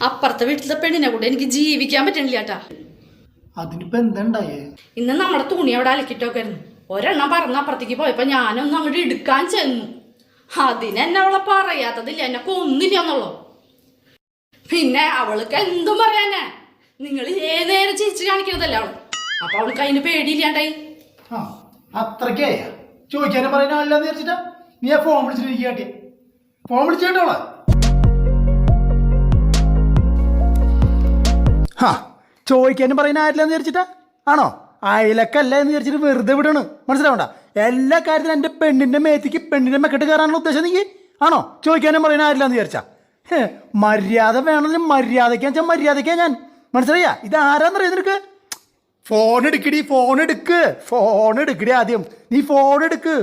അപ്പുറത്തെ വീട്ടിലത്തെ പെണ്ണിനെ കൂടെ എനിക്ക് ജീവിക്കാൻ പറ്റണില്ല ചേട്ടാ. അതിനിപ്പോ എന്തുണ്ടായേ? ഇന്ന് നമ്മുടെ തുണി അവിടെ അലക്കിട്ടൊക്കെ ആയിരുന്നു. ഒരെണ്ണം പറന്ന് അപ്പുറത്തേക്ക് പോയപ്പോ ഞാനൊന്നും അങ്ങോട്ട് എടുക്കാൻ ചെന്നു. അതിനെന്നെ അവളെ പറയാത്തതില്ല, എന്നെ കൊന്നില്ല എന്നുള്ളൂ. പിന്നെ അവൾക്ക് എന്തും പറയാനാ, നിങ്ങൾ ഏതേരം ചിരിച്ചു കാണിക്കുന്നതല്ല അവള്. അപ്പൊ അവൾക്ക് അതിന് പേടിയില്ലാണ്ടായി. ആ അത്രയ്ക്കായ ചോദിക്കാനും പറയാനും അല്ലാന്ന് വിചാരിച്ചിട്ടാ നീ ആ ഫോൺ വിളിച്ചിട്ട് ഫോൺ വിളിച്ചേട്ടോളെ. ആ ചോദിക്കാനും പറയാനും ആരില്ലെന്ന് വിചാരിച്ചിട്ടാ ആണോ? അയലക്കല്ല എന്ന് വിചാരിച്ചിട്ട് വെറുതെ വിടണ്. മനസ്സിലാവണ്ട, എല്ലാ കാര്യത്തിലും എൻ്റെ പെണ്ണിൻ്റെ മേത്തിക്ക് പെണ്ണിൻ്റെ മെക്കെട്ട് കയറാനുള്ള ഉദ്ദേശം നീ ആണോ? ചോദിക്കാനും പറയാനും ആരില്ലെന്ന് വിചാരിച്ചാ മര്യാദ വേണമെങ്കിൽ മര്യാദയ്ക്കാൻ വെച്ചാൽ മര്യാദയ്ക്കാൻ ഞാൻ. മനസ്സിലായ? ഇത് ആരാന്നറിയാം നിനക്ക്? ഫോൺ എടുക്കടി, ഫോൺ എടുക്കടി ആദ്യം. നീ ഫോൺ എടുക്ക്.